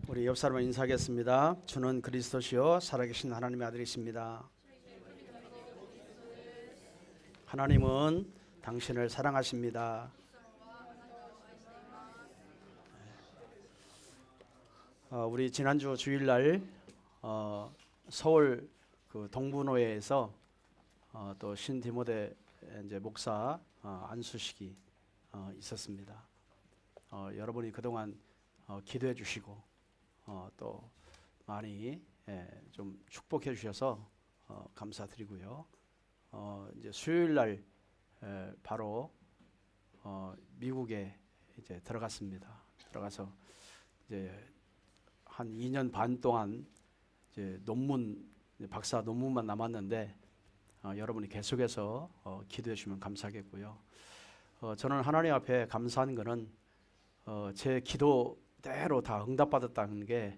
우리 옆 사람을 인사하겠습니다. 주는 그리스도시요 살아계신 하나님의 아들이십니다. 하나님은 당신을 사랑하십니다. 우리 지난주 주일날 서울 그 동부노회에서 또 신디모데 이제 목사 안수식이 있었습니다. 여러분이 그동안 기도해 주시고 또 많이 좀 축복해 주셔서 감사드리고요. 이제 수요일 날 바로 미국에 이제 들어갔습니다. 들어가서 이제 한 2년 반 동안 이제 박사 논문만 남았는데 여러분이 계속해서 기도해 주시면 감사하겠고요. 저는 하나님 앞에 감사한 거는 제 기도대로 다 응답받았다는 게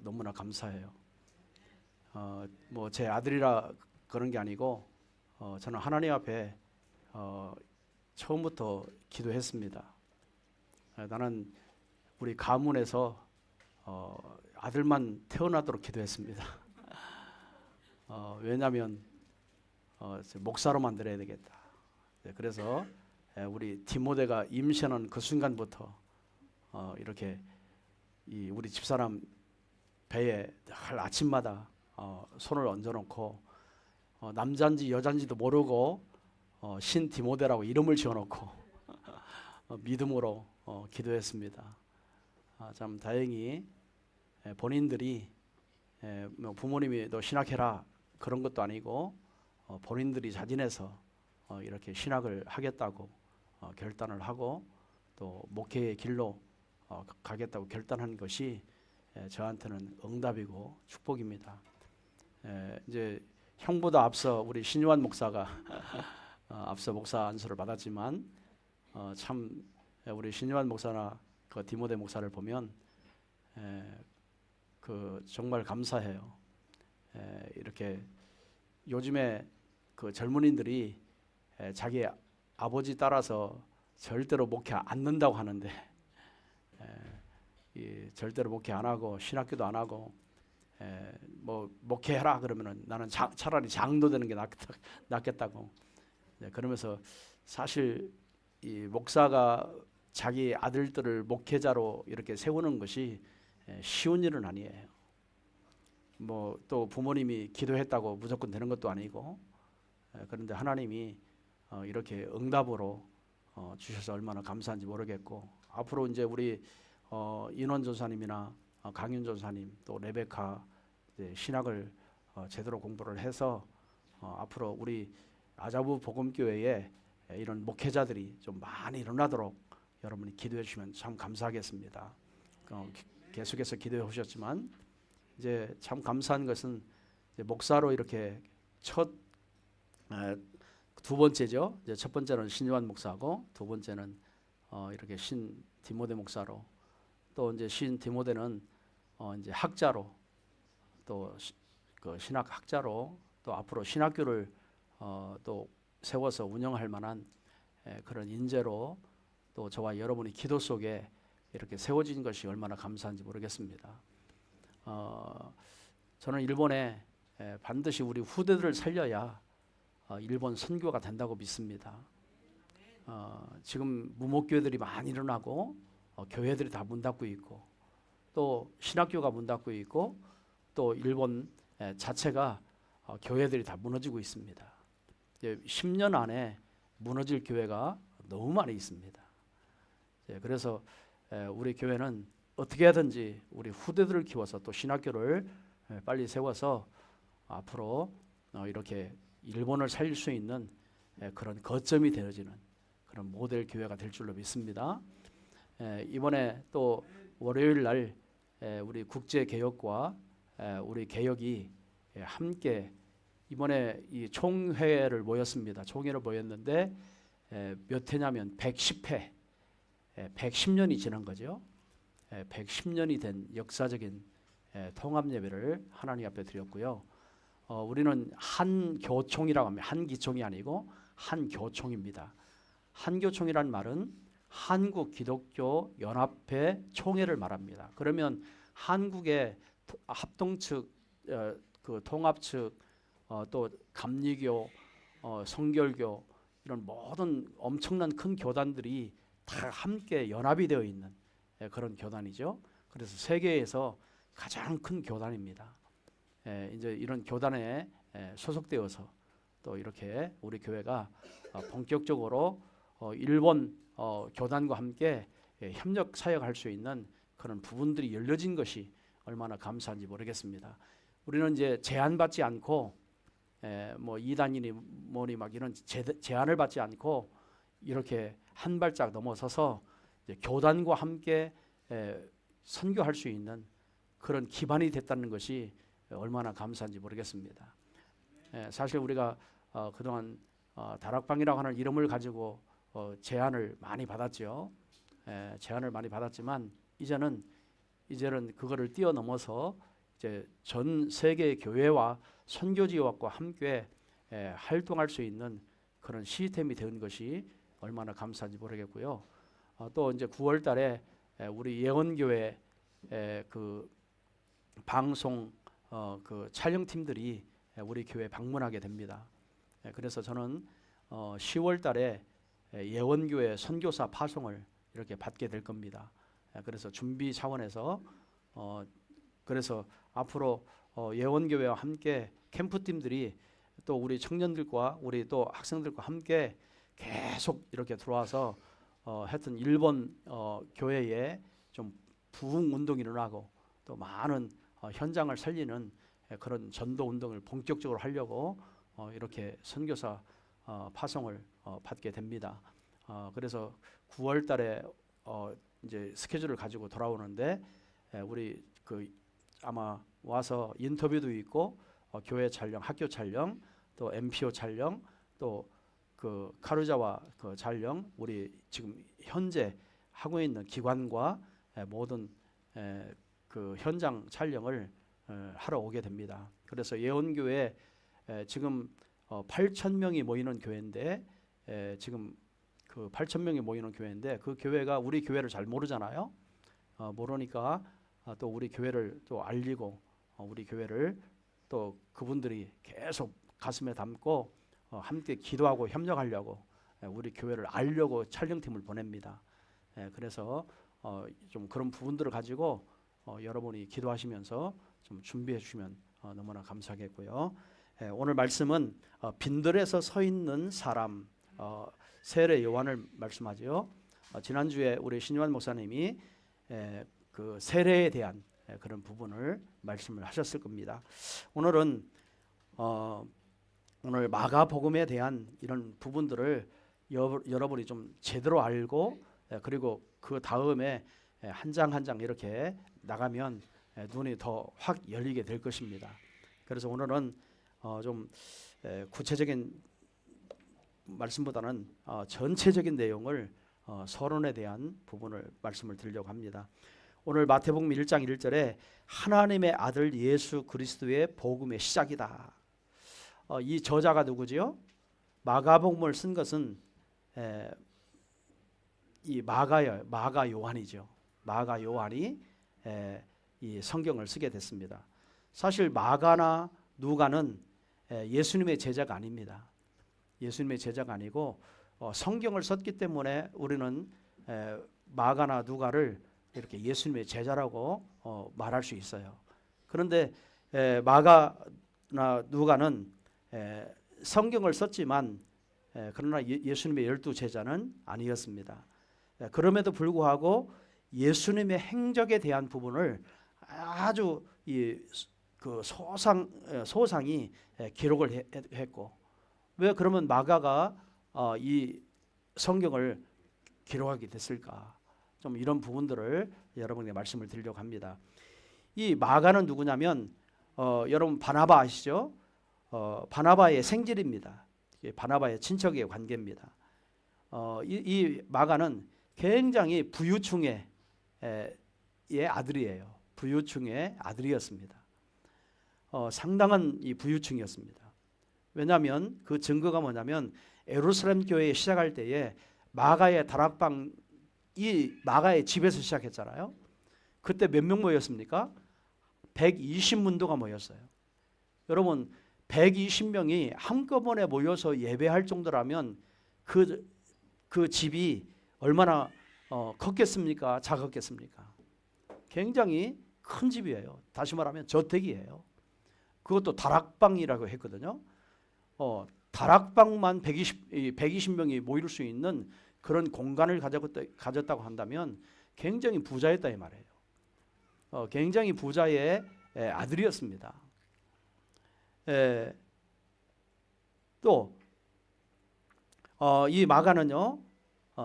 너무나 감사해요. 뭐 제 아들이라 그런 게 아니고 저는 하나님 앞에 처음부터 기도했습니다. 나는 우리 가문에서 아들만 태어나도록 기도했습니다. 왜냐하면 목사로 만들어야 되겠다. 그래서 우리 디모데가 임신한 그 순간부터 이렇게 우리 집사람 배에 늘 아침마다 손을 얹어놓고 남자인지 여자인지도 모르고 신 디모데라고 이름을 지어놓고 믿음으로 기도했습니다. 참 다행히 본인들이 뭐 부모님이 너 신학해라 그런 것도 아니고 본인들이 자진해서 이렇게 신학을 하겠다고 결단을 하고 또 목회의 길로 가겠다고 결단한 것이 저한테는 응답이고 축복입니다. 이제 형보다 앞서 우리 신요한 목사가 앞서 목사 안수를 받았지만 참 우리 신요한 목사나 그 디모데 목사를 보면 그 정말 감사해요. 이렇게 요즘에 그 젊은이들이 자기 아버지 따라서 절대로 목회 안 넣는다고 하는데 절대로 목회 안 하고 신학교도 안 하고 뭐 목회해라 그러면은 나는 차라리 장로 되는 게 낫겠다고. 그러면서 사실 이 목사가 자기 아들들을 목회자로 이렇게 세우는 것이 쉬운 일은 아니에요. 뭐 또 부모님이 기도했다고 무조건 되는 것도 아니고 그런데 하나님이 이렇게 응답으로 주셔서 얼마나 감사한지 모르겠고 앞으로 이제 우리 인원 전사님이나 강윤 전사님 또 레베카 신학을 제대로 공부를 해서 앞으로 우리 아자부 복음교회에 이런 목회자들이 좀 많이 일어나도록 여러분이 기도해 주시면 참 감사하겠습니다. 계속해서 기도해 오셨지만 이제 참 감사한 것은 이제 목사로 이렇게 두 번째죠. 이제 첫 번째는 신요한 목사고 두 번째는 이렇게 신 디모데 목사로 또 이제 신 디모데는 이제 학자로 또 그 신학 학자로 또 앞으로 신학교를 또 세워서 운영할 만한 그런 인재로 또 저와 여러분이 기도 속에 이렇게 세워진 것이 얼마나 감사한지 모르겠습니다. 저는 일본에 반드시 우리 후대들을 살려야 일본 선교가 된다고 믿습니다. 지금 무목교회들이 많이 일어나고 교회들이 다 문 닫고 있고 또 신학교가 문 닫고 있고 또 일본 자체가 교회들이 다 무너지고 있습니다. 10년 안에 무너질 교회가 너무 많이 있습니다. 그래서 우리 교회는 어떻게 하든지 우리 후대들을 키워서 또 신학교를 빨리 세워서 앞으로 이렇게 일본을 살릴 수 있는 그런 거점이 되어지는 그런 모델 교회가 될 줄로 믿습니다. 이번에 또 월요일 날 우리 국제 개혁과 우리 개혁이 함께 이번에 이 총회를 모였습니다. 총회를 모였는데 몇 회냐면 110회, 110년이 지난 거죠. 110년이 된 역사적인 통합 예배를 하나님 앞에 드렸고요. 우리는 한 교총이라고 합니다. 한 기총이 아니고 한 교총입니다. 한교총이란 말은 한국 기독교 연합회 총회를 말합니다. 그러면 한국의 합동 측, 그 통합 측, 또 감리교, 성결교 이런 모든 엄청난 큰 교단들이 다 함께 연합이 되어 있는 그런 교단이죠. 그래서 세계에서 가장 큰 교단입니다. 이제 이런 교단에 소속되어서 또 이렇게 우리 교회가 본격적으로 일본 교단과 함께 협력 사역할 수 있는 그런 부분들이 열려진 것이 얼마나 감사한지 모르겠습니다. 우리는 이제 제한받지 않고 뭐 이단이니 뭐니 막 이런 제한을 받지 않고 이렇게 한 발짝 넘어서서 이제 교단과 함께 선교할 수 있는 그런 기반이 됐다는 것이 얼마나 감사한지 모르겠습니다. 사실 우리가 그동안 다락방이라고 하는 이름을 가지고 제안을 많이 받았죠. 제안을 많이 받았지만 이제는 그거를 뛰어넘어서 이제 전 세계 교회와 선교지와 함께 활동할 수 있는 그런 시스템이 된 것이 얼마나 감사한지 모르겠고요. 또 이제 9월달에 우리 예원교회 그 방송 그 촬영팀들이 우리 교회 방문하게 됩니다. 그래서 저는 10월달에 예원교회 선교사 파송을 이렇게 받게 될 겁니다. 그래서 준비 차원에서 그래서 앞으로 예원교회와 함께 캠프팀들이 또 우리 청년들과 우리 또 학생들과 함께 계속 이렇게 들어와서 하여튼 일본 교회에 좀 부흥 운동이 일어나고 또 많은 현장을 살리는 그런 전도 운동을 본격적으로 하려고 이렇게 선교사 파송을 받게 됩니다. 그래서 9월달에 이제 스케줄을 가지고 돌아오는데 우리 그 아마 와서 인터뷰도 있고 교회 촬영, 학교 촬영, 또 MPO 촬영, 또 그 카루자와 그 촬영, 우리 지금 현재 하고 있는 기관과 모든 그 현장 촬영을 하러 오게 됩니다. 그래서 예원교회 지금 8,000명이 모이는 교회인데 지금 그 8,000명이 모이는 교회인데 그 교회가 우리 교회를 잘 모르잖아요. 모르니까 또 우리 교회를 또 알리고 우리 교회를 또 그분들이 계속 가슴에 담고 함께 기도하고 협력하려고 우리 교회를 알려고 촬영팀을 보냅니다. 그래서 좀 그런 부분들을 가지고 여러분이 기도하시면서 좀 준비해 주시면 너무나 감사하겠고요. 오늘 말씀은 빈들에서 서 있는 사람 세례 요한을 말씀하죠. 지난주에 우리 신요한 목사님이 그 세례에 대한 그런 부분을 말씀을 하셨을 겁니다. 오늘은 오늘 마가복음에 대한 이런 부분들을 여러분이 좀 제대로 알고 그리고 그 다음에 한 장 한 장 이렇게 나가면 눈이 더 확 열리게 될 것입니다. 그래서 오늘은 좀 구체적인 말씀보다는 전체적인 내용을 서론에 대한 부분을 말씀을 드리려고 합니다. 오늘 마태복음 1장 1절에 하나님의 아들 예수 그리스도의 복음의 시작이다. 이 저자가 누구지요? 마가복음을 쓴 것은 이 마가 요한이죠. 마가 요한이 이 성경을 쓰게 됐습니다. 사실 마가나 누가는 예수님의 제자가 아닙니다. 예수님의 제자가 아니고 성경을 썼기 때문에 우리는 마가나 누가를 이렇게 예수님의 제자라고 말할 수 있어요. 그런데 마가나 누가는 성경을 썼지만 그러나 예수님의 12제자는 아니었습니다. 그럼에도 불구하고 예수님의 행적에 대한 부분을 아주 그 소상히 기록을 했고, 왜 그러면 마가가 이 성경을 기록하게 됐을까? 좀 이런 부분들을 여러분에게 말씀을 드리려고 합니다. 이 마가는 누구냐면 여러분 바나바 아시죠? 바나바의 생질입니다. 바나바의 친척의 관계입니다. 이 마가는 굉장히 부유층의 아들이에요. 부유층의 아들이었습니다. 상당한 이 부유층이었습니다. 왜냐하면 그 증거가 뭐냐면 예루살렘 교회 시작할 때에 마가의 다락방 이 마가의 집에서 시작했잖아요. 그때 몇 명 모였습니까? 120문도가 모였어요. 여러분 120명이 한꺼번에 모여서 예배할 정도라면 그 집이 얼마나 컸겠습니까? 작았겠습니까? 굉장히 큰 집이에요. 다시 말하면 저택이에요. 그것도 다락방이라고 했거든요. 다락방만 120명이 모일 수 있는 그런 공간을 가졌다고 한다면 굉장히 부자였다 이 말이에요. 굉장히 부자의 아들이었습니다. 또 이 마가는요,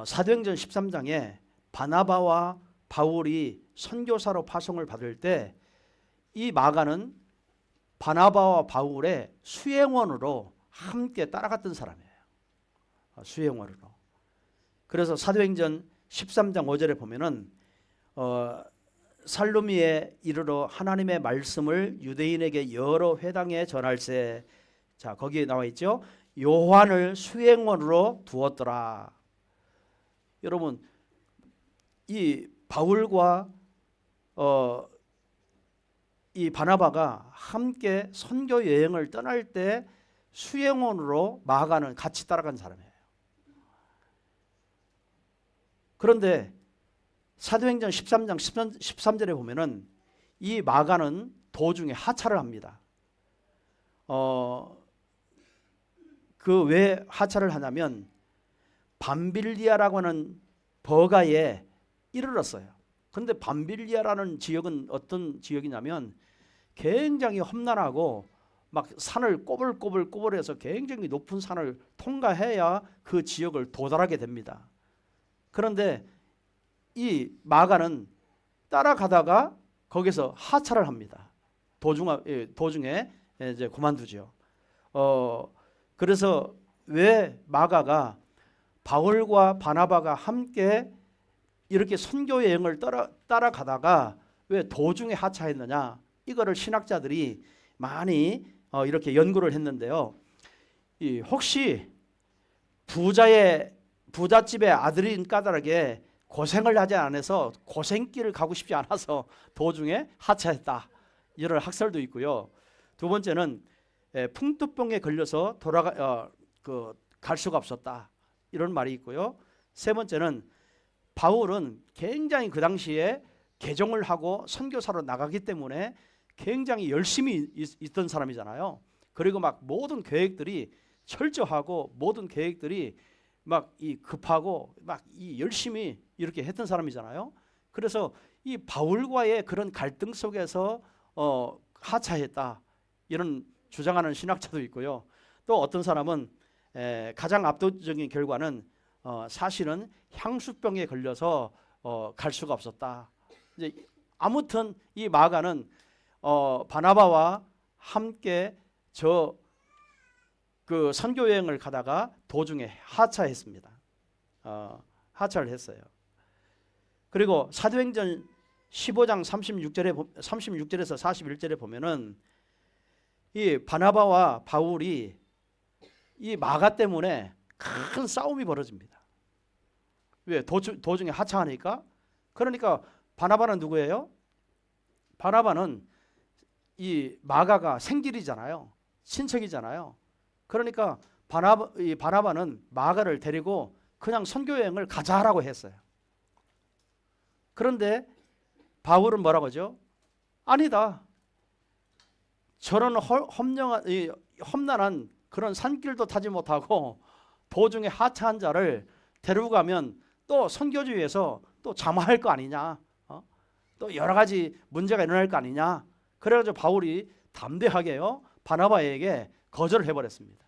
사도행전 13장에 바나바와 바울이 선교사로 파송을 받을 때 이 마가는 바나바와 바울의 수행원으로 함께 따라갔던 사람이에요. 수행원으로. 그래서 사도행전 13장 5절에 보면은 살루미에 이르러 하나님의 말씀을 유대인에게 여러 회당에 전할세. 자, 거기에 나와 있죠. 요한을 수행원으로 두었더라. 여러분, 이 바울과 이 바나바가 함께 선교 여행을 떠날 때 수행원으로 마가는 같이 따라간 사람이에요. 그런데 사도행전 13장 13절에 보면은 이 마가는 도중에 하차를 합니다. 그 왜 하차를 하냐면 밤빌리아라고 하는 버가에 이르렀어요. 그런데 밤빌리아라는 지역은 어떤 지역이냐면 굉장히 험난하고 막 산을 꼬불꼬불해서 굉장히 높은 산을 통과해야 그 지역을 도달하게 됩니다. 그런데 이 마가는 따라가다가 거기서 하차를 합니다. 도중에 이제 그만두죠. 그래서 왜 마가가 바울과 바나바가 함께 이렇게 선교 여행을 따라가다가 왜 도중에 하차했느냐? 이거를 신학자들이 많이 이렇게 연구를 했는데요. 혹시 부잣집의 아들인 까닭에 고생을 하지 않아서 고생길을 가고 싶지 않아서 도중에 하차했다. 이런 학설도 있고요. 두 번째는 풍토병에 걸려서 갈 수가 없었다. 이런 말이 있고요. 세 번째는 바울은 굉장히 그 당시에 개종을 하고 선교사로 나가기 때문에 굉장히 열심히 있던 사람이잖아요. 그리고 막 모든 계획들이 철저하고 모든 계획들이 막 급하고 막 열심히 이렇게 했던 사람이잖아요. 그래서 이 바울과의 그런 갈등 속에서 하차했다. 이런 주장하는 신학자도 있고요. 또 어떤 사람은 가장 압도적인 결과는 사실은 향수병에 걸려서 갈 수가 없었다. 이제 아무튼 이 마가는 바나바와 함께 그 선교 여행을 가다가 도중에 하차했습니다. 하차를 했어요. 그리고 사도행전 15장 36절에서 41절에 보면은 이 바나바와 바울이 이 마가 때문에 큰 싸움이 벌어집니다. 왜? 도중에 하차하니까. 그러니까 바나바는 누구예요? 바나바는 이 마가가 생길이잖아요. 친척이잖아요. 그러니까 바나바는 마가를 데리고 그냥 선교여행을 가자라고 했어요. 그런데 바울은 뭐라고 하죠? 아니다. 저런 험난한 그런 산길도 타지 못하고 도중에 하차한 자를 데리고 가면 또 선교지에서 또 잠화할 거 아니냐, 또 여러 가지 문제가 일어날 거 아니냐. 그래가지고 바울이 담대하게요 바나바에게 거절을 해버렸습니다.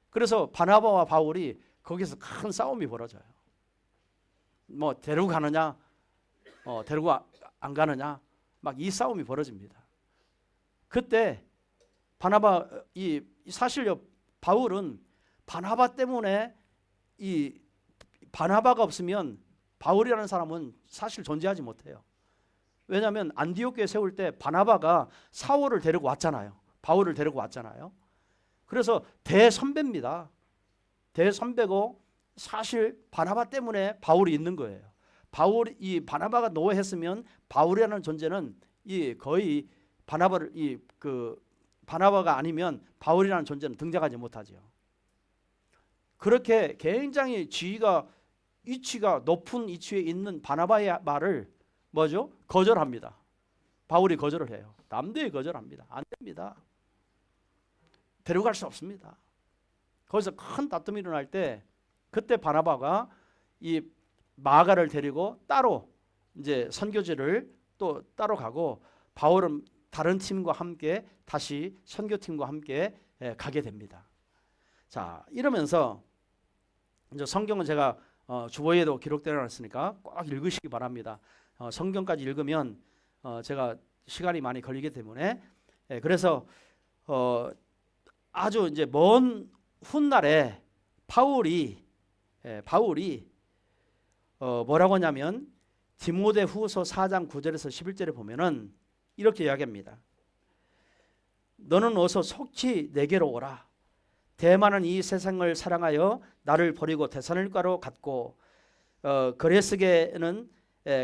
그래서 바나바와 바울이 거기서 큰 싸움이 벌어져요. 뭐 데리고 가느냐, 데리고 안 가느냐, 막 이 싸움이 벌어집니다. 그때 사실 바울은 바나바 때문에 바나바가 없으면 바울이라는 사람은 사실 존재하지 못해요. 왜냐하면 안디옥교회 세울 때 바나바가 사울을 데리고 왔잖아요. 바울을 데리고 왔잖아요. 그래서 대선배입니다. 대선배고 사실 바나바 때문에 바울이 있는 거예요. 이 바나바가 노했으면 바울이라는 존재는 이 거의 바나바가 아니면 바울이라는 존재는 등장하지 못하죠. 그렇게 굉장히 위치가 높은 위치에 있는 바나바의 말을 뭐죠? 거절합니다. 바울이 거절을 해요. 남들이 거절합니다. 안 됩니다. 데려갈 수 없습니다. 거기서 큰 다툼이 일어날 때 그때 바나바가 이 마가를 데리고 따로 이제 선교지를 또 따로 가고 바울은 다른 팀과 함께 다시 선교팀과 함께 가게 됩니다. 자, 이러면서 이제 성경은 제가 주보에도 기록되어 놨으니까 꼭 읽으시기 바랍니다. 성경까지 읽으면 제가 시간이 많이 걸리기 때문에 그래서 아주 이제 먼 훗날에 바울이 뭐라고 하냐면 디모데후서 4장 9절에서 11절에 보면은 이렇게 이야기합니다. 너는 어서 속히 내게로 오라. 대만은 이 세상을 사랑하여 나를 버리고 데살로니가로 갔고 그레스게는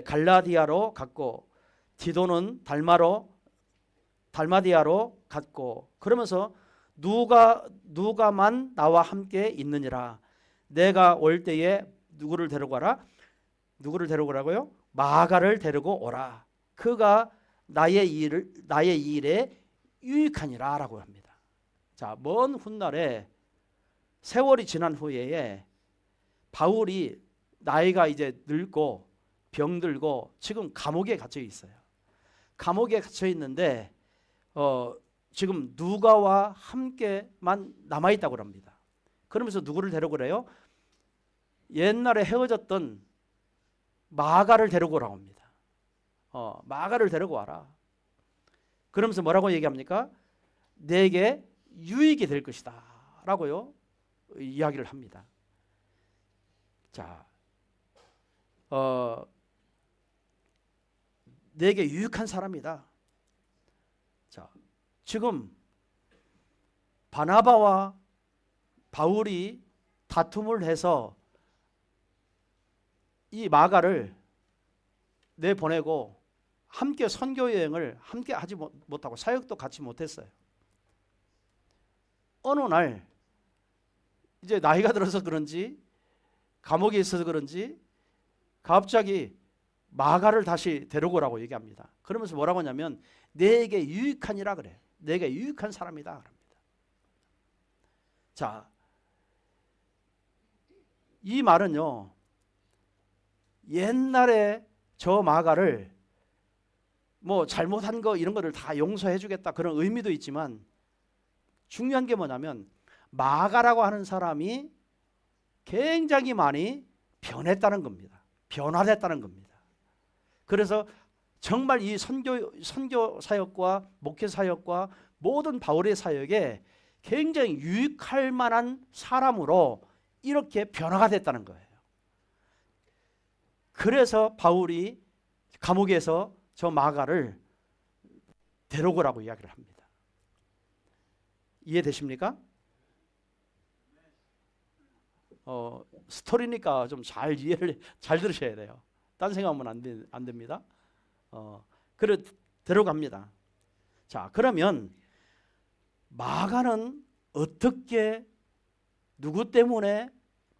갈라디아로 갔고 디도는 달마디아로 갔고 그러면서 누가만 나와 함께 있느니라. 내가 올 때에 누구를 데려오라고요? 마가를 데리고 오라. 그가 나의 일에 유익하니라 라고 합니다. 자, 먼 훗날에 세월이 지난 후에 바울이 나이가 이제 늙고 병들고 지금 감옥에 갇혀 있어요. 감옥에 갇혀 있는데 지금 누가와 함께만 남아있다고 합니다. 그러면서 누구를 데려오래요? 옛날에 헤어졌던 마가를 데리고라고 합니다. 마가를 데리고 와라. 그러면서 뭐라고 얘기합니까? 내게 유익이 될 것이다 라고요 이야기를 합니다. 자, 내게 유익한 사람이다. 자, 지금 바나바와 바울이 다툼을 해서 이 마가를 내보내고 함께 선교 여행을 함께 하지 못하고 사역도 같이 못했어요. 어느 날 이제 나이가 들어서 그런지 감옥에 있어서 그런지 갑자기 마가를 다시 데려오라고 얘기합니다. 그러면서 뭐라고 하냐면 내게 유익하니라 그래. 내게 유익한 사람이다 그럽니다. 자, 이 말은요 옛날에 저 마가를 뭐 잘못한 거 이런 거를 다 용서해 주겠다 그런 의미도 있지만 중요한 게 뭐냐면 마가라고 하는 사람이 굉장히 많이 변했다는 겁니다. 변화됐다는 겁니다. 그래서 정말 이 선교 사역과 목회 사역과 모든 바울의 사역에 굉장히 유익할 만한 사람으로 이렇게 변화가 됐다는 거예요. 그래서 바울이 감옥에서 저 마가를 데려오라고 이야기를 합니다. 이해되십니까? 스토리니까 좀 잘 이해를 잘 들으셔야 돼요. 딴 생각하면 안 됩니다. 그래 데려갑니다. 자, 그러면 마가는 어떻게 누구 때문에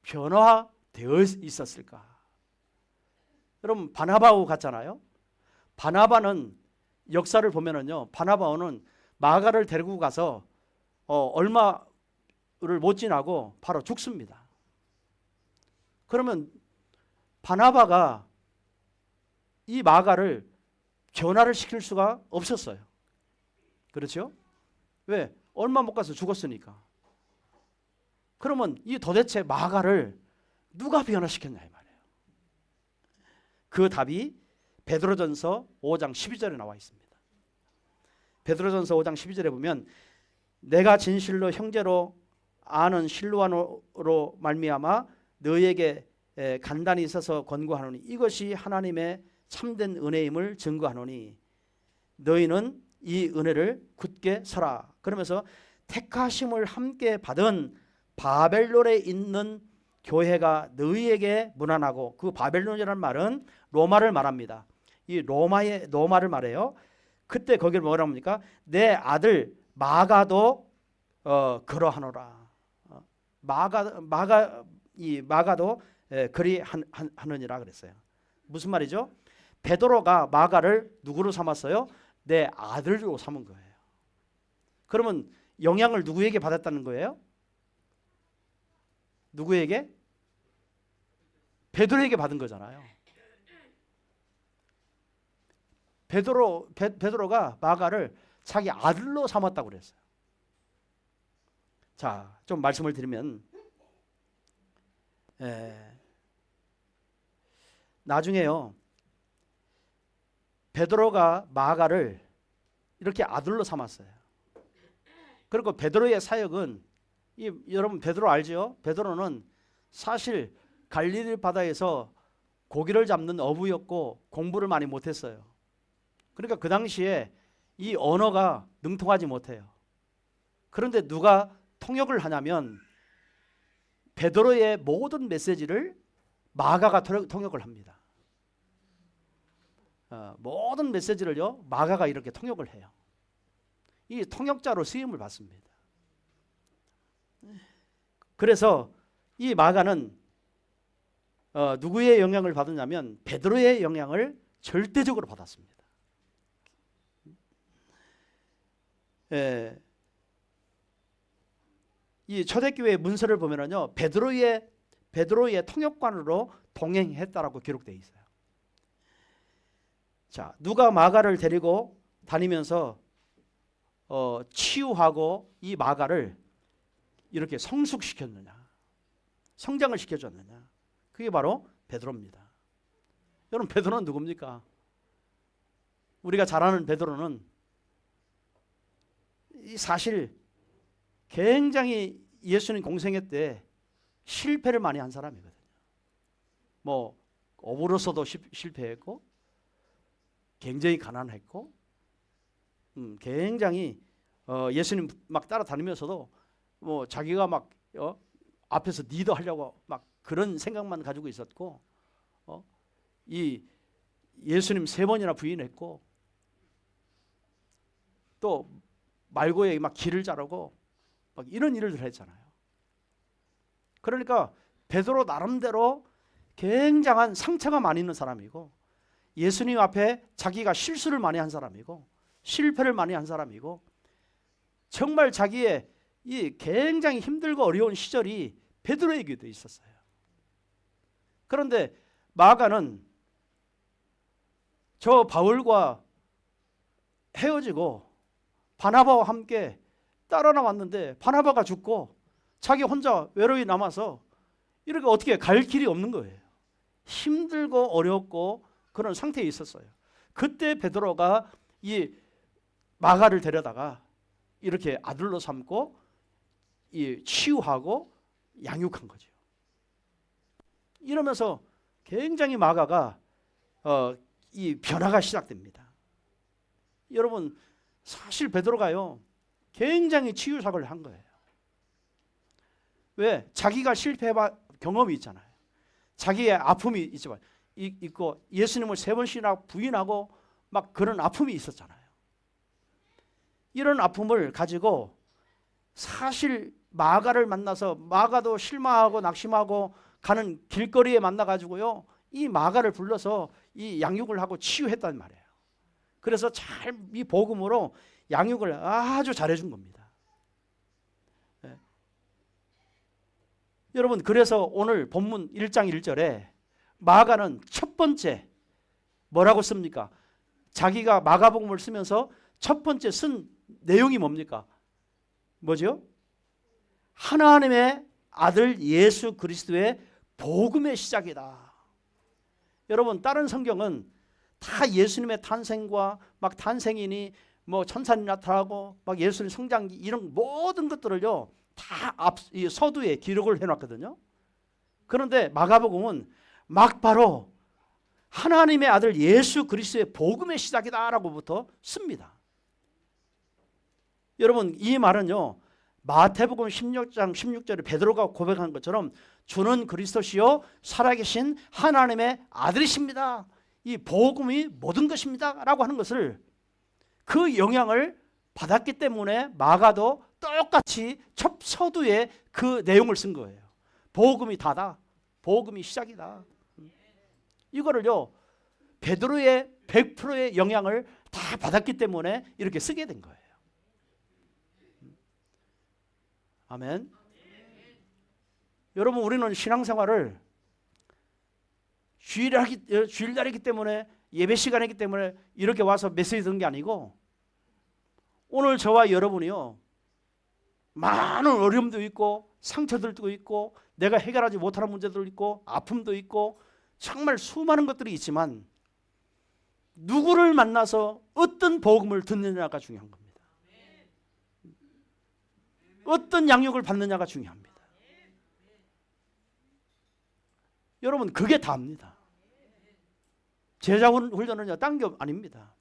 변화되어 있었을까? 여러분 바나바하고 같잖아요. 바나바는 역사를 보면은요, 바나바는 마가를 데리고 가서 얼마를 못 지나고 바로 죽습니다. 그러면 바나바가 이 마가를 변화를 시킬 수가 없었어요. 그렇죠? 왜? 얼마 못 가서 죽었으니까. 그러면 이 도대체 마가를 누가 변화시켰냐 이 말이에요. 그 답이 베드로전서 5장 12절에 나와 있습니다. 베드로전서 5장 12절에 보면 내가 진실로 형제로 아는 실로아노로 말미암아 너희에게 간단히 있어서 권고하노니 이것이 하나님의 참된 은혜임을 증거하노니 너희는 이 은혜를 굳게 서라. 그러면서 택하심을 함께 받은 바벨론에 있는 교회가 너희에게 문안하고, 그 바벨론이라는 말은 로마를 말합니다. 이 로마를 말해요. 그때 거기를 뭐라고 합니까? 내 아들 마가도 그러하노라. 마가도 그리 하느니라 그랬어요. 무슨 말이죠? 베드로가 마가를 누구로 삼았어요? 내 아들로 삼은 거예요. 그러면 영향을 누구에게 받았다는 거예요? 누구에게? 베드로에게 받은 거잖아요. 베드로가 마가를 자기 아들로 삼았다고 그랬어요. 자, 좀 말씀을 드리면 나중에요. 베드로가 마가를 이렇게 아들로 삼았어요. 그리고 베드로의 사역은 여러분 베드로 알죠? 베드로는 사실 갈릴리 바다에서 고기를 잡는 어부였고 공부를 많이 못했어요. 그러니까 그 당시에 이 언어가 능통하지 못해요. 그런데 누가 통역을 하냐면 베드로의 모든 메시지를 마가가 통역을 합니다. 모든 메시지를요 마가가 이렇게 통역을 해요. 이 통역자로 쓰임을 받습니다. 그래서 이 마가는 누구의 영향을 받았냐면 베드로의 영향을 절대적으로 받았습니다. 이 초대교회 문서를 보면은요 베드로의 통역관으로 동행했다라고 기록되어 있어요. 자, 누가 마가를 데리고 다니면서 치유하고 이 마가를 이렇게 성숙시켰느냐, 성장을 시켜줬느냐, 그게 바로 베드로입니다. 여러분 베드로는 누굽니까? 우리가 잘 아는 베드로는 사실 굉장히 예수님 공생애 때 실패를 많이 한 사람이거든요. 뭐 어부로서도 실패했고 굉장히 가난했고 굉장히 예수님 막 따라다니면서도 뭐 자기가 막 앞에서 리더하려고 막 그런 생각만 가지고 있었고 이 예수님 3번이나 부인했고 또 말고에 막 길을 자르고 막 이런 일을 했잖아요. 그러니까 베드로 나름대로 굉장한 상처가 많이 있는 사람이고 예수님 앞에 자기가 실수를 많이 한 사람이고 실패를 많이 한 사람이고 정말 자기의 이 굉장히 힘들고 어려운 시절이 베드로에게도 있었어요. 그런데 마가는 저 바울과 헤어지고 바나바와 함께 따라 나왔는데 바나바가 죽고 자기 혼자 외로이 남아서 이렇게 어떻게 갈 길이 없는 거예요. 힘들고 어렵고 그런 상태에 있었어요. 그때 베드로가 이 마가를 데려다가 이렇게 아들로 삼고 이 치유하고 양육한 거죠. 이러면서 굉장히 마가가 이 변화가 시작됩니다. 여러분 사실 베드로가요 굉장히 치유 사역을 한 거예요. 왜? 자기가 실패해봐 경험이 있잖아요. 자기의 아픔이 있고 예수님을 3번씩이나 부인하고 막 그런 아픔이 있었잖아요. 이런 아픔을 가지고 사실 마가를 만나서 마가도 실망하고 낙심하고 가는 길거리에 만나가지고요 이 마가를 불러서 이 양육을 하고 치유했단 말이에요. 그래서 잘 이 복음으로 양육을 아주 잘해준 겁니다. 네. 여러분 그래서 오늘 본문 1장 1절에 마가는 첫 번째 뭐라고 씁니까? 자기가 마가복음을 쓰면서 첫 번째 쓴 내용이 뭡니까? 뭐죠? 하나님의 아들 예수 그리스도의 복음의 시작이다. 여러분 다른 성경은 다 예수님의 탄생과 막 탄생이니 뭐 천사님 나타나고 막 예수님 성장기 이런 모든 것들을요 다 이 서두에 기록을 해놨거든요. 그런데 마가복음은 막 바로 하나님의 아들 예수 그리스도의 복음의 시작이다라고부터 씁니다. 여러분 이 말은요 마태복음 16장 16절에 베드로가 고백한 것처럼 주는 그리스도시요 살아계신 하나님의 아들이십니다. 이 복음이 모든 것입니다라고 하는 것을 그 영향을 받았기 때문에 마가도 똑같이 첫 서두에 그 내용을 쓴 거예요. 복음이 다다. 복음이 시작이다. 이거를요 베드로의 100%의 영향을 다 받았기 때문에 이렇게 쓰게 된 거예요. 아멘. 여러분, 우리는 신앙생활을 주일날이기 때문에, 예배 시간이기 때문에 이렇게 와서 메시지 듣는 게 아니고, 오늘 저와 여러분이요 많은 어려움도 있고 상처들도 있고 내가 해결하지 못하는 문제도 있고 아픔도 있고 정말 수많은 것들이 있지만 누구를 만나서 어떤 복음을 듣느냐가 중요한 겁니다. 어떤 양육을 받느냐가 중요합니다. 여러분, 그게 다입니다. 제자 훈련은요 딴 게 아닙니다.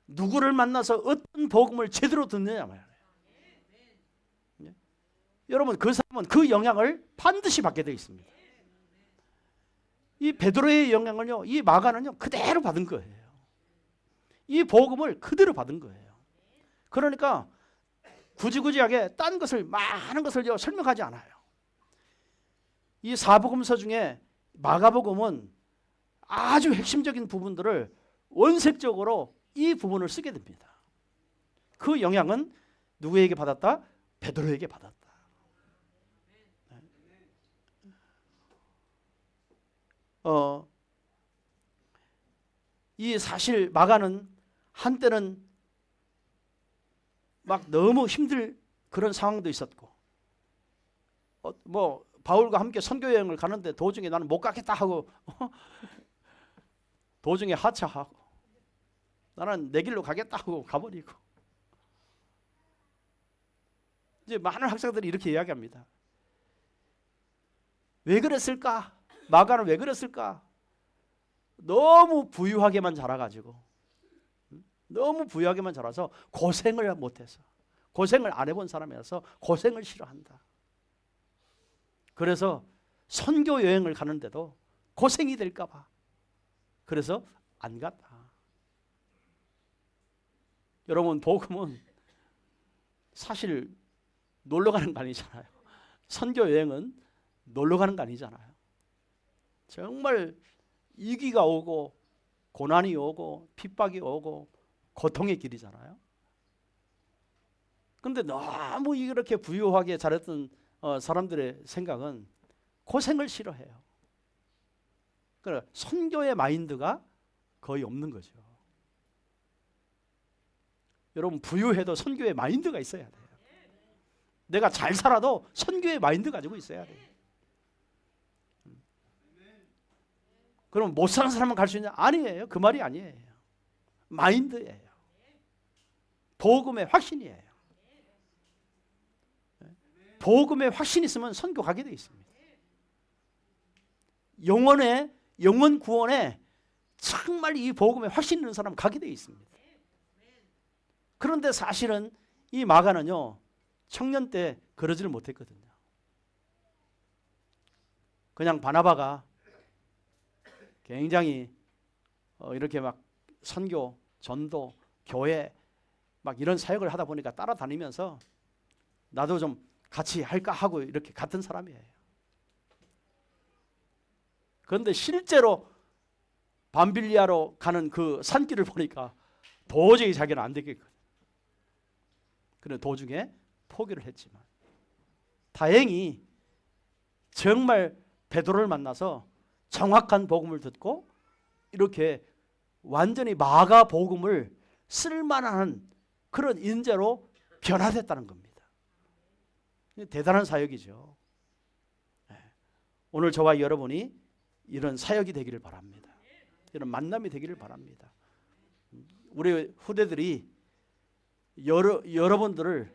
누구를 만나서 어떤 복음을 제대로 듣느냐 말이에요. 여러분, 그 사람은 그 영향을 반드시 받게 되어 있습니다. 이 베드로의 영향을요 이 마가는요 그대로 받은 거예요. 이 복음을 그대로 받은 거예요. 그러니까 구지구지하게 딴 것을 많은 것을 설명하지 않아요. 이 사복음서 중에 마가복음은 아주 핵심적인 부분들을 원색적으로 이 부분을 쓰게 됩니다. 그 영향은 누구에게 받았다? 베드로에게 받았다. 이 사실 마가는 한때는 막 너무 힘들 그런 상황도 있었고, 뭐 바울과 함께 선교 여행을 가는데 도중에 나는 못 가겠다 하고 도중에 하차하고 나는 내 길로 가겠다 하고 가버리고, 이제 많은 학생들이 이렇게 이야기합니다. 왜 그랬을까? 마가는 왜 그랬을까? 너무 부유하게만 자라가지고, 너무 부유하게만 자라서 고생을 못해서, 고생을 안 해본 사람이라서 고생을 싫어한다. 그래서 선교 여행을 가는데도 고생이 될까 봐 그래서 안 갔다. 여러분, 복음은 사실 놀러 가는 거 아니잖아요. 선교 여행은 놀러 가는 거 아니잖아요. 정말 위기가 오고 고난이 오고 핍박이 오고 고통의 길이잖아요. 그런데 너무 이렇게 부유하게 자랐던 사람들의 생각은 고생을 싫어해요. 그러니까 선교의 마인드가 거의 없는 거죠. 여러분, 부유해도 선교의 마인드가 있어야 돼요. 내가 잘 살아도 선교의 마인드 가지고 있어야 돼요. 그럼 못 사는 사람은 갈 수 있냐? 아니에요. 그 말이 아니에요. 마인드예요. 복음의 확신이에요. 복음의 확신이 있으면 선교 가게 돼 있습니다. 영원 구원에 정말 이 복음에 확신 있는 사람 가게 돼 있습니다. 그런데 사실은 이 마가는요 청년 때 그러지를 못했거든요. 그냥 바나바가 굉장히 이렇게 막 선교, 전도, 교회 막 이런 사역을 하다 보니까 따라다니면서 나도 좀 같이 할까 하고 이렇게 같은 사람이에요. 그런데 실제로 밤빌리아로 가는 그 산길을 보니까 도저히 자기는 안 되겠거든요. 그래 도중에 포기를 했지만 다행히 정말 베드로를 만나서 정확한 복음을 듣고 이렇게 완전히 마가 복음을 쓸만한 그런 인재로 변화됐다는 겁니다. 대단한 사역이죠. 오늘 저와 여러분이 이런 사역이 되기를 바랍니다. 이런 만남이 되기를 바랍니다. 우리 후대들이 여러분들을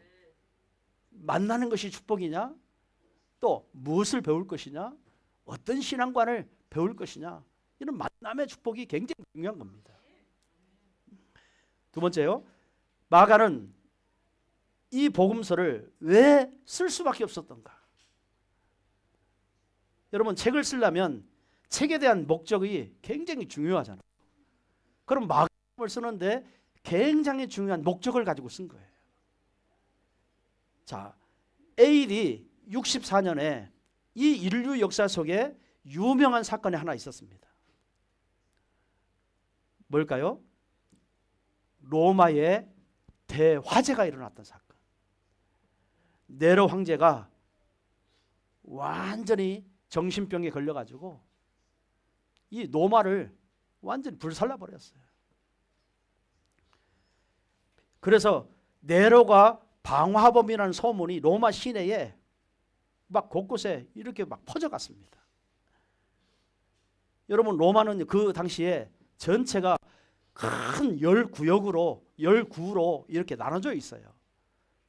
만나는 것이 축복이냐, 또 무엇을 배울 것이냐, 어떤 신앙관을 배울 것이냐, 이런 만남의 축복이 굉장히 중요한 겁니다. 두 번째요, 마가는 이 복음서를 왜 쓸 수밖에 없었던가? 여러분, 책을 쓰려면 책에 대한 목적이 굉장히 중요하잖아요. 그럼 마가복음을 쓰는데 굉장히 중요한 목적을 가지고 쓴 거예요. 자, AD 64년에 이 인류 역사 속에 유명한 사건이 하나 있었습니다. 뭘까요? 로마에 대화재가 일어났던 사건. 네로 황제가 완전히 정신병에 걸려가지고 이 로마를 완전히 불살라버렸어요. 그래서 네로가 방화범이라는 소문이 로마 시내에 막 곳곳에 이렇게 막 퍼져갔습니다. 여러분, 로마는 그 당시에 전체가 큰 10구역으로 10구로 이렇게 나눠져 있어요.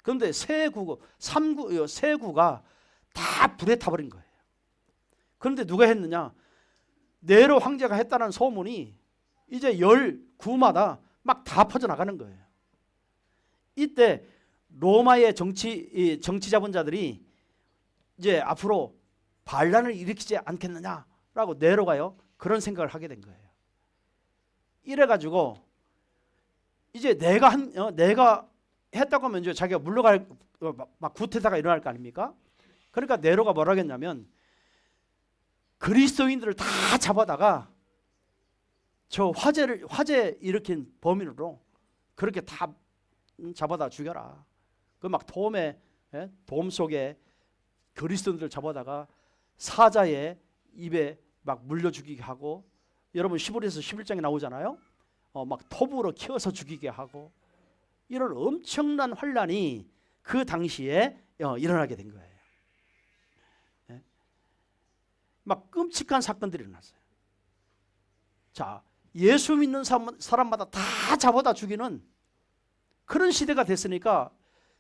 그런데 세 구가 다 불에 타버린 거예요. 그런데 누가 했느냐? 네로 황제가 했다는 소문이 이제 10구마다 막 다 퍼져나가는 거예요. 이때 로마의 정치 자본자들이 이제 앞으로 반란을 일으키지 않겠느냐라고 네로가요 그런 생각을 하게 된 거예요. 이래가지고 이제 내가 했다고 하면 이제 자기가 물러갈 막 구태타가 일어날 거 아닙니까? 그러니까 네로가 뭐라 했냐면 그리스도인들을 다 잡아다가 저 화재 일으킨 범인으로 그렇게 다 잡아다 죽여라. 그 막 돔 속에 그리스도인들을 잡아다가 사자의 입에 막 물려 죽이게 하고, 여러분 시브리에서 11장에 나오잖아요. 막 톱으로 키워서 죽이게 하고, 이런 엄청난 환란이 그 당시에 일어나게 된 거예요. 네? 막 끔찍한 사건들이 일어났어요. 자, 예수 믿는 사람마다 다 잡아다 죽이는 그런 시대가 됐으니까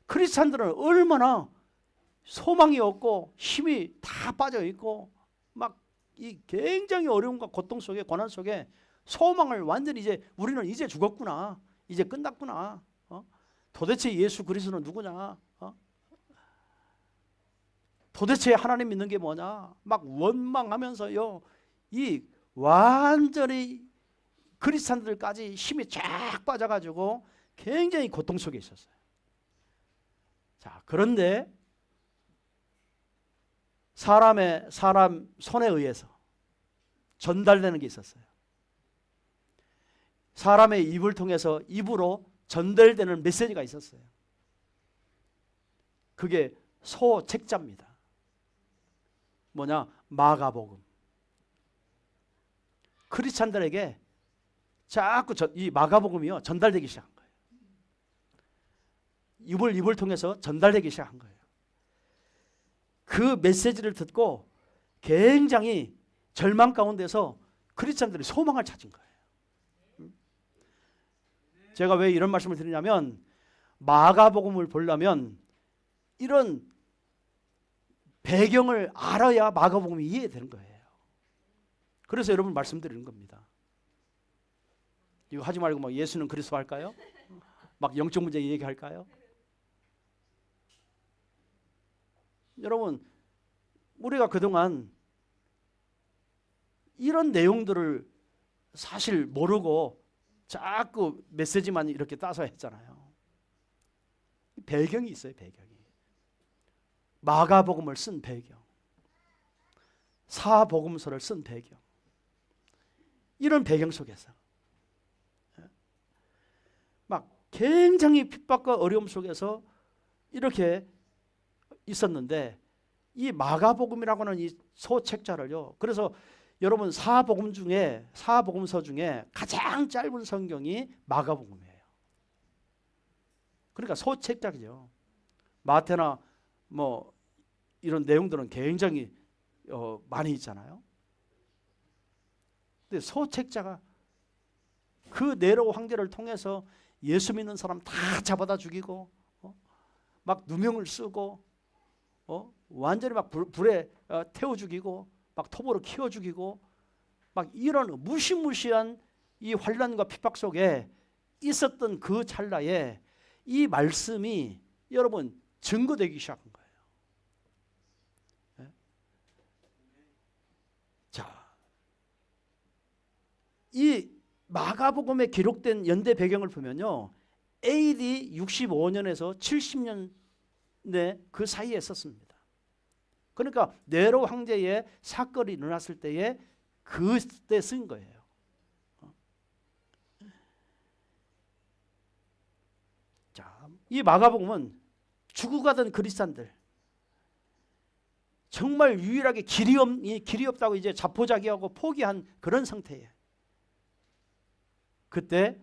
크리스찬들은 얼마나 소망이 없고 힘이 다 빠져 있고 막 이 굉장히 어려움과 고통 속에, 고난 속에 소망을 완전히 이제 우리는 이제 죽었구나, 이제 끝났구나, 도대체 예수 그리스도는 누구냐, 도대체 하나님 믿는 게 뭐냐, 막 원망하면서요 이 완전히 크리스찬들까지 힘이 쫙 빠져가지고 굉장히 고통 속에 있었어요. 자, 그런데 사람 손에 의해서 전달되는 게 있었어요. 사람의 입을 통해서 입으로 전달되는 메시지가 있었어요. 그게 소책자입니다. 뭐냐? 마가복음. 크리스찬들에게 자꾸 이 마가복음이요 전달되기 시작한 거예요. 입을 통해서 전달되기 시작한 거예요. 그 메시지를 듣고 굉장히 절망 가운데서 크리스찬들이 소망을 찾은 거예요. 제가 왜 이런 말씀을 드리냐면, 마가복음을 보려면 이런 배경을 알아야 마가복음이 이해되는 거예요. 그래서 여러분 말씀드리는 겁니다. 이거 하지 말고 막 예수는 그리스도 할까요? 막 영적 문제 얘기할까요? 여러분, 우리가 그동안 이런 내용들을 사실 모르고 자꾸 메시지만 이렇게 따서 했잖아요. 배경이 있어요, 배경이. 마가복음을 쓴 배경, 사복음서를 쓴 배경, 이런 배경 속에서 막 굉장히 핍박과 어려움 속에서 이렇게 있었는데, 이 마가복음이라고는 이 소책자를요, 그래서 여러분 사복음서 중에 가장 짧은 성경이 마가복음이에요. 그러니까 소책자죠. 마태나 뭐 이런 내용들은 굉장히 많이 있잖아요. 근데 소책자가 그 네로 황제를 통해서 예수 믿는 사람 다 잡아다 죽이고 막 누명을 쓰고 완전히 막 불에 태워 죽이고 막 톱으로 키워 죽이고 막 이런 무시무시한 이 환란과 핍박 속에 있었던 그 찰나에 이 말씀이 여러분 증거되기 시작한 거예요. 네? 자, 이 마가복음에 기록된 연대 배경을 보면요, AD 65년에서 70년대 그 사이에 썼습니다. 그러니까 네로 황제의 사건이 일어났을 때에 그때 쓴 거예요. 자, 이 마가복음은 죽어가던 그리스도인들, 정말 유일하게 길이 없다고 이제 자포자기하고 포기한 그런 상태예요. 그때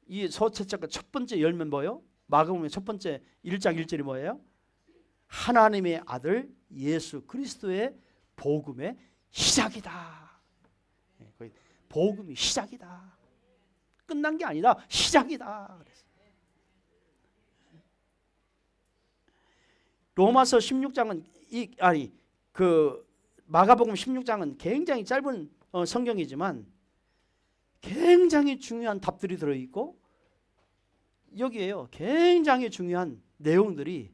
이 소책자가 첫 번째 열면 뭐예요? 마가복음의 첫 번째 1장 1절이 뭐예요? 하나님의 아들 예수 그리스도의 복음의 시작이다. 복음이 시작이다. 끝난 게 아니다. 시작이다. 로마서 16장은 마가복음 16장은 굉장히 짧은 성경이지만 굉장히 중요한 답들이 들어있고, 여기에요 굉장히 중요한 내용들이,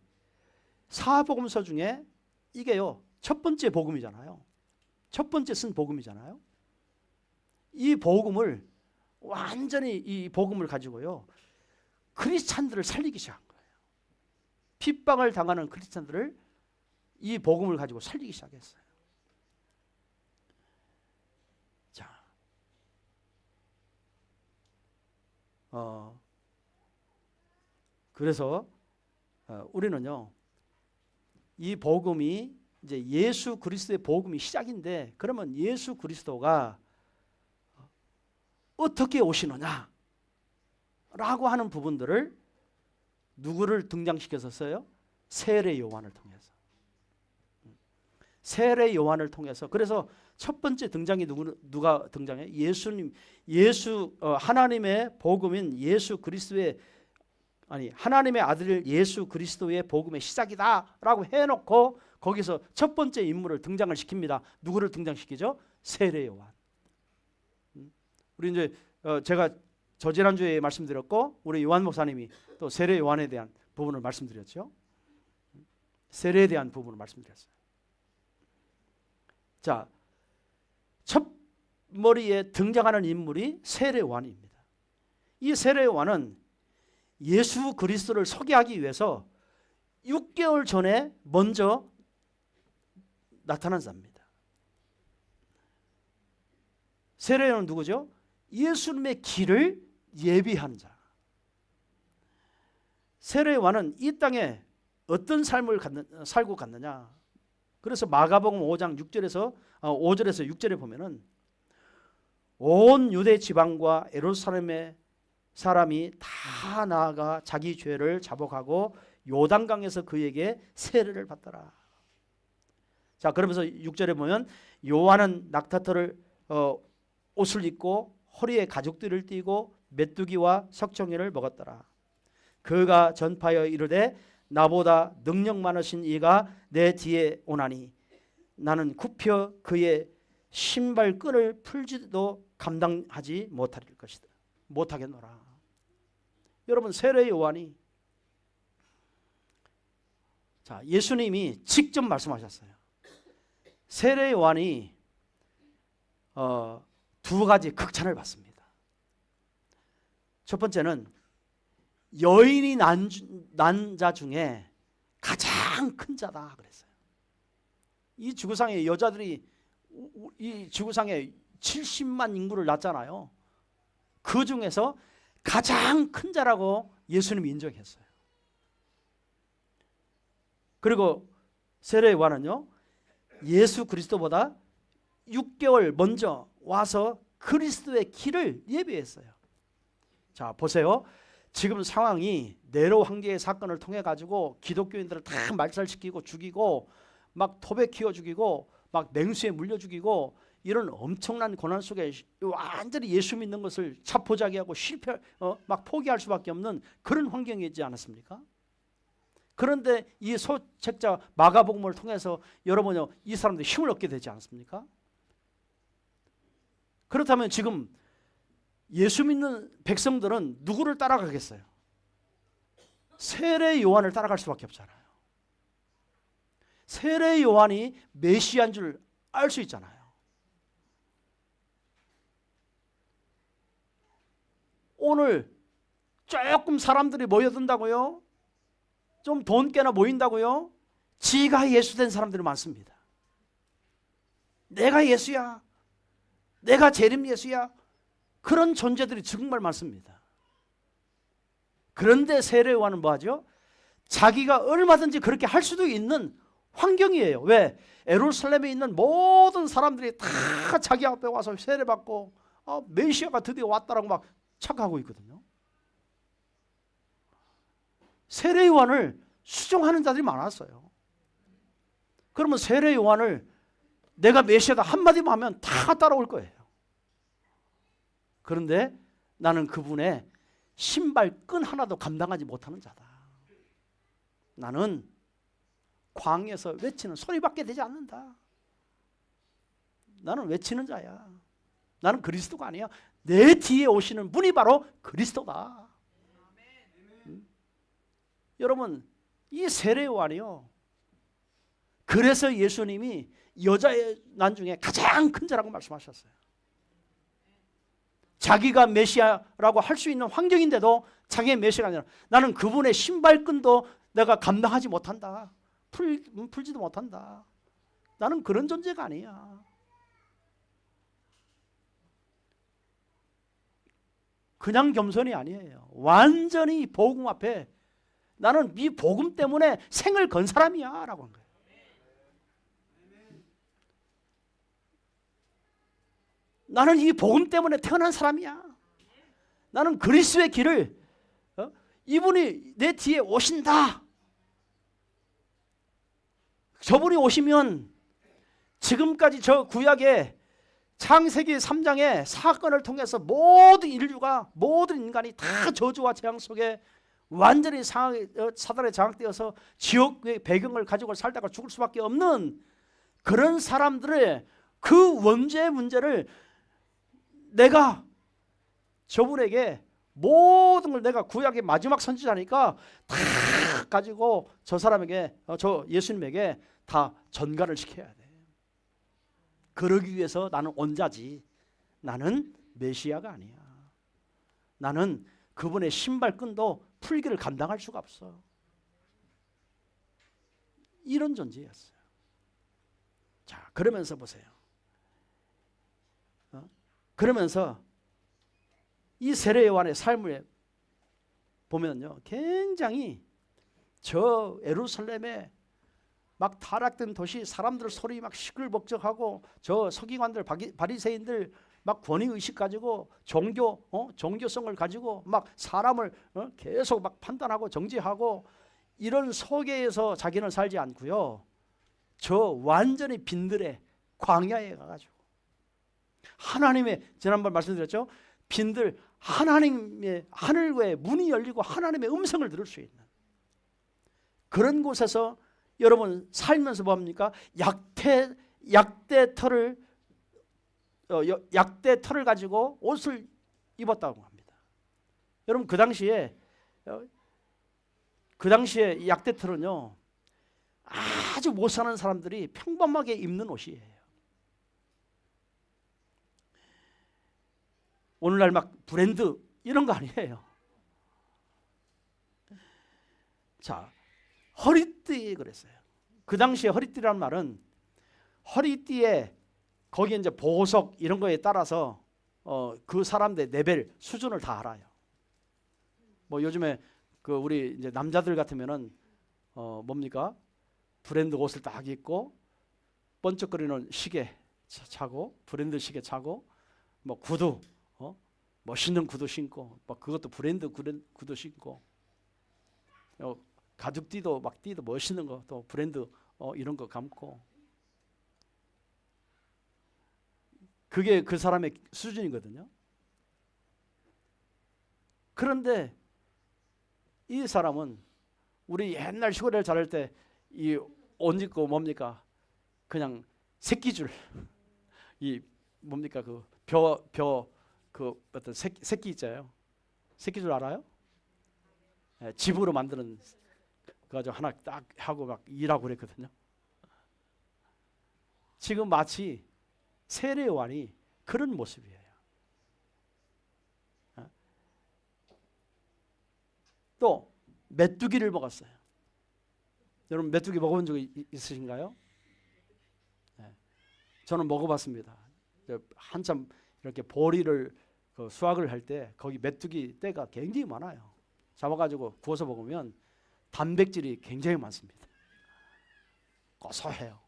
사복음서 중에 이게요 첫 번째 복음이잖아요. 첫 번째 쓴 복음이잖아요. 이 복음을 완전히, 이 복음을 가지고요 크리스찬들을 살리기 시작한 거예요. 핍박을 당하는 크리스찬들을 이 복음을 가지고 살리기 시작했어요. 자, 그래서 우리는요 이 복음이 이제 예수 그리스도의 복음이 시작인데, 그러면 예수 그리스도가 어떻게 오시느냐 라고 하는 부분들을 누구를 등장시켜서 써요? 세례 요한을 통해서. 세례 요한을 통해서. 그래서 첫 번째 등장이 누가 등장해요? 예수님, 하나님의 복음인 예수 그리스도의, 하나님의 아들 예수 그리스도의 복음의 시작이다라고 해놓고 거기서 첫 번째 인물을 등장을 시킵니다. 누구를 등장시키죠? 세례 요한. 우리 이제 제가 저지난주에 말씀드렸고, 우리 요한 목사님이 또 세례 요한에 대한 부분을 말씀드렸죠. 세례에 대한 부분을 말씀드렸어요. 자, 첫 머리에 등장하는 인물이 세례 요한입니다. 이 세례 요한은 예수 그리스도를 소개하기 위해서 6개월 전에 먼저 나타난 자입니다. 세례 요한은 누구죠? 예수님의 길을 예비한 자. 세례 요한은 이 땅에 어떤 삶을 살고 갔느냐. 그래서 마가복음 5장 6절에서 5절에서 6절에 보면은 온 유대 지방과 예루살렘의 사람이 다 나아가 자기 죄를 자복하고 요단강에서 그에게 세례를 받더라. 자, 그러면서 6절에 보면 요한은 낙타털을 옷을 입고 허리에 가죽띠를 띠고 메뚜기와 석청이를 먹었더라. 그가 전파하여 이르되 나보다 능력 많으신 이가 내 뒤에 오나니 나는 굽혀 그의 신발끈을 풀지도 감당하지 못할 것이다. 못하겠노라. 여러분, 세례 요한이, 자, 예수님이 직접 말씀하셨어요. 세례 요한이 두 가지 극찬을 받습니다. 첫 번째는 여인이 난 자 중에 가장 큰 자다 그랬어요. 이 지구상에 여자들이 이 지구상에 70만 인구를 낳잖아요. 그 중에서 가장 큰 자라고 예수님이 인정했어요. 그리고 세례 요한은요, 예수 그리스도보다 6개월 먼저 와서 그리스도의 길을 예비했어요. 자, 보세요. 지금 상황이 네로 황제의 사건을 통해 가지고 기독교인들을 다 말살시키고 죽이고 막 토백 키워 죽이고 막 맹수에 물려 죽이고 이런 엄청난 고난 속에 완전히 예수 믿는 것을 자포자기하고 막 포기할 수밖에 없는 그런 환경이지 않았습니까? 그런데 이 소책자 마가복음을 통해서 여러분요, 이 사람들이 힘을 얻게 되지 않습니까? 그렇다면 지금 예수 믿는 백성들은 누구를 따라가겠어요? 세례 요한을 따라갈 수밖에 없잖아요. 세례 요한이 메시아인 줄 알 수 있잖아요. 오늘 조금 사람들이 모여든다고요? 좀 돈 깨나 모인다고요? 지가 예수 된 사람들이 많습니다. 내가 예수야. 내가 재림 예수야. 그런 존재들이 정말 많습니다. 그런데 세례요한은 뭐하죠? 자기가 얼마든지 그렇게 할 수도 있는 환경이에요. 왜? 예루살렘에 있는 모든 사람들이 다 자기 앞에 와서 세례받고 메시아가 드디어 왔다라고 막 착각하고 있거든요. 세례요한을 수종하는 자들이 많았어요. 그러면 세례요한을 내가 메시아다 한마디만 하면 다 따라올 거예요. 그런데 나는 그분의 신발끈 하나도 감당하지 못하는 자다. 나는 광야에서 외치는 소리밖에 되지 않는다. 나는 외치는 자야. 나는 그리스도가 아니야. 내 뒤에 오시는 분이 바로 그리스도다. 여러분, 이 세례요한이요, 그래서 예수님이 여자의 난 중에 가장 큰 자라고 말씀하셨어요. 자기가 메시아라고 할 수 있는 환경인데도 자기의 메시아가 아니라 나는 그분의 신발끈도 내가 감당하지 못한다. 풀지도 못한다. 나는 그런 존재가 아니야. 그냥 겸손이 아니에요. 완전히 복음 앞에 나는 이 복음 때문에 생을 건 사람이야 라고 한 거예요. 나는 이 복음 때문에 태어난 사람이야. 나는 그리스도의 길을 이분이 내 뒤에 오신다. 저분이 오시면 지금까지 저 구약의 창세기 3장의 사건을 통해서 모든 인류가, 모든 인간이 다 저주와 재앙 속에 완전히 사단에 장악되어서 지옥의 배경을 가지고 살다가 죽을 수밖에 없는 그런 사람들의 그 원죄의 문제를 내가 저분에게 모든 걸 내가 구약의 마지막 선지자니까 다 가지고 저 사람에게, 저 예수님에게 다 전가를 시켜야 돼. 그러기 위해서 나는 온자지. 나는 메시아가 아니야. 나는 그분의 신발끈도 풀기를 감당할 수가 없어. 이런 존재였어요. 자, 그러면서 보세요. 그러면서 이 세례요한의 삶을 보면요, 굉장히 저 예루살렘에 막 타락된 도시, 사람들 소리 막 시끌벅적하고 저 서기관들, 바리새인들 막 권위의식 가지고 종교성을 가지고 막 사람을 계속 막 판단하고 정죄하고 이런 속에서 자기는 살지 않고요, 저 완전히 빈들에 광야에 가가지고 하나님의, 지난번 말씀드렸죠, 빈들, 하나님의 하늘의 문이 열리고 하나님의 음성을 들을 수 있는 그런 곳에서 여러분 살면서 뭡니까? 약대 털을 가지고 옷을 입었다고 합니다. 여러분 그 당시에 약대 털은요, 아주 못 사는 사람들이 평범하게 입는 옷이에요. 오늘날 막 브랜드 이런 거 아니에요. 자, 허리띠 그랬어요. 그 당시에 허리띠라는 말은 허리띠에 거기에 이제 보석 이런 거에 따라서 그 사람들의 레벨 수준을 다 알아요. 뭐 요즘에 그 우리 이제 남자들 같으면은 뭡니까? 브랜드 옷을 딱 입고 번쩍거리는 시계 차고 브랜드 시계 차고 뭐 구두 멋있는 구두 신고 뭐 그것도 브랜드 구두 신고 가죽띠도 막 띠도 멋있는 거 또 브랜드 이런 거 감고 그게 그 사람의 수준이거든요. 그런데 이 사람은 우리 옛날 시골에 자랄 때 이 옷 입고 뭡니까? 그냥 새끼줄 이 뭡니까? 그 어떤 새끼 있잖아요. 새끼줄 알아요? 네, 집으로 만드는 그거 하나 딱 하고 막 일하고 그랬거든요. 지금 마치 세례요한이 그런 모습이에요. 또 메뚜기를 먹었어요. 여러분 메뚜기 먹어본 적 있으신가요? 네. 저는 먹어봤습니다. 한참 이렇게 보리를 수확을 할 때 거기 메뚜기 떼가 굉장히 많아요. 잡아가지고 구워서 먹으면 단백질이 굉장히 많습니다. 고소해요.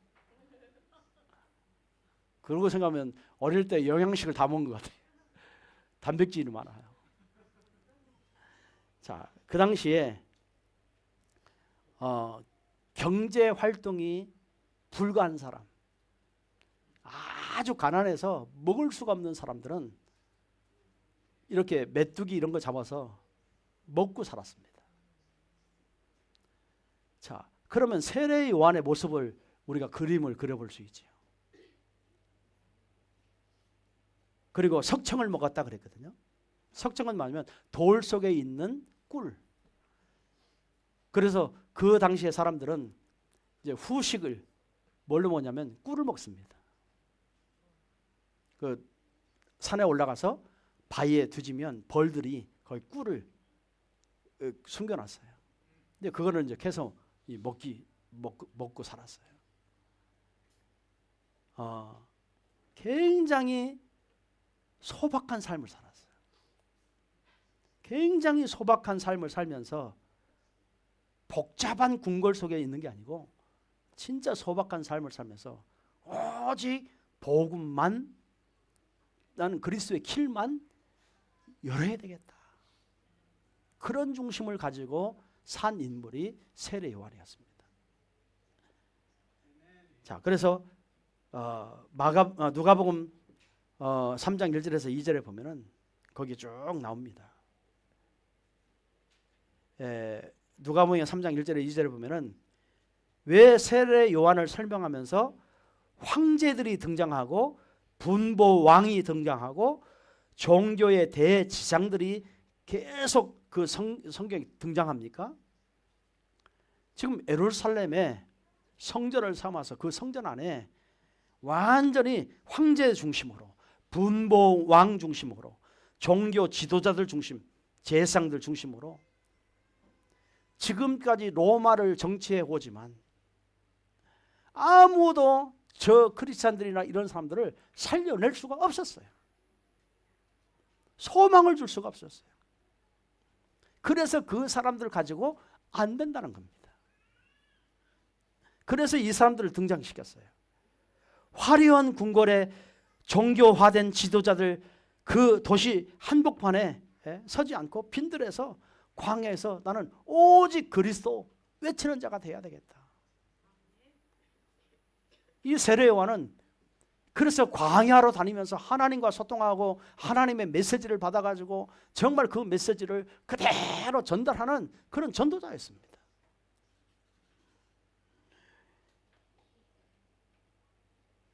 그러고 생각하면 어릴 때 영양식을 다 먹은 것 같아요. 단백질이 많아요. 자, 그 당시에 경제 활동이 불가한 사람, 아주 가난해서 먹을 수가 없는 사람들은 이렇게 메뚜기 이런 거 잡아서 먹고 살았습니다. 자, 그러면 세례 요한의 모습을 우리가 그림을 그려볼 수 있죠. 그리고 석청을 먹었다 그랬거든요. 석청은 뭐냐면 돌 속에 있는 꿀. 그래서 그 당시에 사람들은 이제 후식을 뭘로 먹냐면 꿀을 먹습니다. 그 산에 올라가서 바위에 뒤지면 벌들이 거기 꿀을 숨겨놨어요. 근데 그거를 이제 계속 먹고 살았어요. 굉장히 소박한 삶을 살았어요. 굉장히 소박한 삶을 살면서 복잡한 궁궐 속에 있는 게 아니고 진짜 소박한 삶을 살면서 오직 복음만, 나는 그리스도의 길만 열어야 되겠다. 그런 중심을 가지고 산 인물이 세례 요한이었습니다. 자, 그래서 누가복음 3장 1절에서 2절에 보면은 거기 쭉 나옵니다. 누가복음 3장 1절에 2절에 보면은 왜 세례 요한을 설명하면서 황제들이 등장하고 분보 왕이 등장하고 종교의 대지상들이 계속 그 성경에 등장합니까? 지금 예루살렘에 성전을 삼아서 그 성전 안에 완전히 황제 중심으로, 분보 왕 중심으로, 종교 지도자들 중심, 제사장들 중심으로 지금까지 로마를 정치해 오지만 아무도 저 크리스찬들이나 이런 사람들을 살려낼 수가 없었어요. 소망을 줄 수가 없었어요. 그래서 그 사람들을 가지고 안 된다는 겁니다. 그래서 이 사람들을 등장시켰어요. 화려한 궁궐에 종교화된 지도자들 그 도시 한복판에 서지 않고 빈들에서 광야에서 나는 오직 그리스도 외치는 자가 돼야 되겠다. 이 세례 요한은 그래서 광야로 다니면서 하나님과 소통하고 하나님의 메시지를 받아가지고 정말 그 메시지를 그대로 전달하는 그런 전도자였습니다.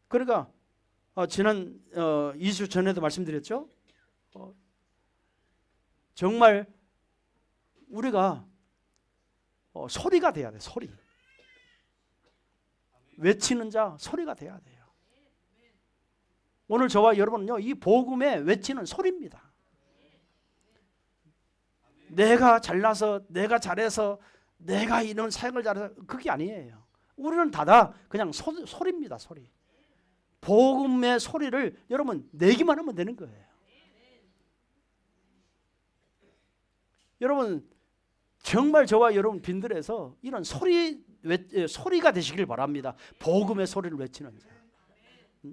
그러니까 지난 2주 전에도 말씀드렸죠. 정말 우리가 소리가 돼야 돼. 소리. 외치는 자 소리가 돼야 돼요. 오늘 저와 여러분은요, 이 복음에 외치는 소리입니다. 내가 잘나서, 내가 잘해서, 내가 이런 사역을 잘해서 그게 아니에요. 우리는 다다 그냥 소리입니다. 소리. 복음의 소리를 여러분 내기만 하면 되는 거예요. 여러분 정말 저와 여러분 빈들에서 이런 소리가 되시길 바랍니다. 복음의 소리를 외치는 자.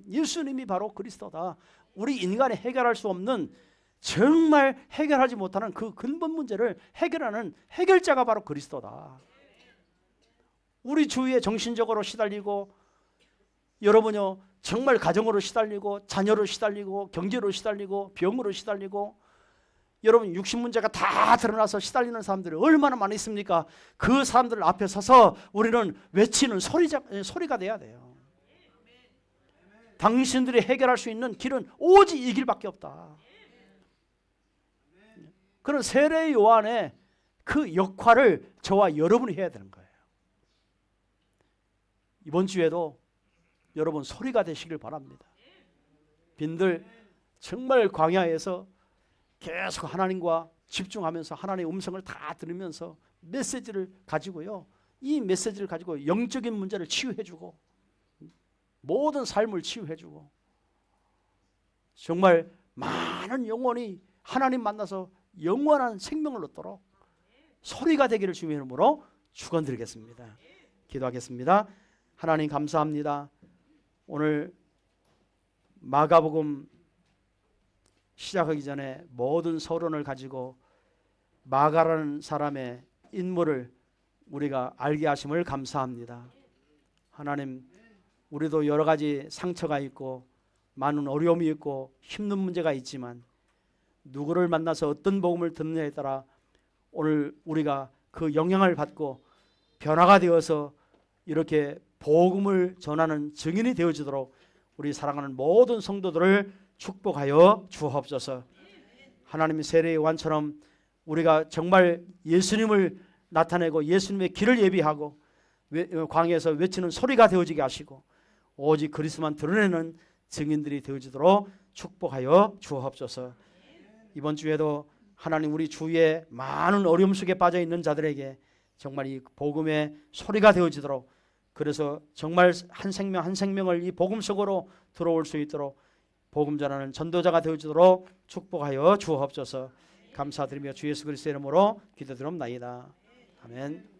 예수님이 바로 그리스도다. 우리 인간이 해결할 수 없는, 정말 해결하지 못하는 그 근본 문제를 해결하는 해결자가 바로 그리스도다. 우리 주위에 정신적으로 시달리고, 여러분요 정말 가정으로 시달리고, 자녀로 시달리고, 경제로 시달리고, 병으로 시달리고, 여러분 육신 문제가 다 드러나서 시달리는 사람들이 얼마나 많이 있습니까? 그 사람들 앞에 서서 우리는 외치는 소리가 돼야 돼요. 당신들이 해결할 수 있는 길은 오직 이 길밖에 없다. 그런 세례 요한의 그 역할을 저와 여러분이 해야 되는 거예요. 이번 주에도 여러분 소리가 되시길 바랍니다. 빈들 정말 광야에서 계속 하나님과 집중하면서 하나님의 음성을 다 들으면서 메시지를 가지고요. 이 메시지를 가지고 영적인 문제를 치유해주고 모든 삶을 치유해주고 정말 많은 영혼이 하나님 만나서 영원한 생명을 얻도록 소리가 되기를 주의 이름으로 축원드리겠습니다. 기도하겠습니다. 하나님 감사합니다. 오늘 마가복음 시작하기 전에 모든 서론을 가지고 마가라는 사람의 인물을 우리가 알게 하심을 감사합니다. 하나님, 우리도 여러 가지 상처가 있고 많은 어려움이 있고 힘든 문제가 있지만 누구를 만나서 어떤 복음을 듣느냐에 따라 오늘 우리가 그 영향을 받고 변화가 되어서 이렇게 복음을 전하는 증인이 되어지도록 우리 사랑하는 모든 성도들을 축복하여 주옵소서. 하나님의 세례의 요한처럼 우리가 정말 예수님을 나타내고 예수님의 길을 예비하고 광야에서 외치는 소리가 되어지게 하시고 오직 그리스도만 드러내는 증인들이 되어지도록 축복하여 주옵소서. 이번 주에도 하나님 우리 주위에 많은 어려움 속에 빠져 있는 자들에게 정말 이 복음의 소리가 되어지도록 그래서 정말 한 생명 한 생명을 이 복음 속으로 들어올 수 있도록 복음 전하는 전도자가 되어지도록 축복하여 주옵소서. 감사드리며 주 예수 그리스도의 이름으로 기도드립나이다. 아멘.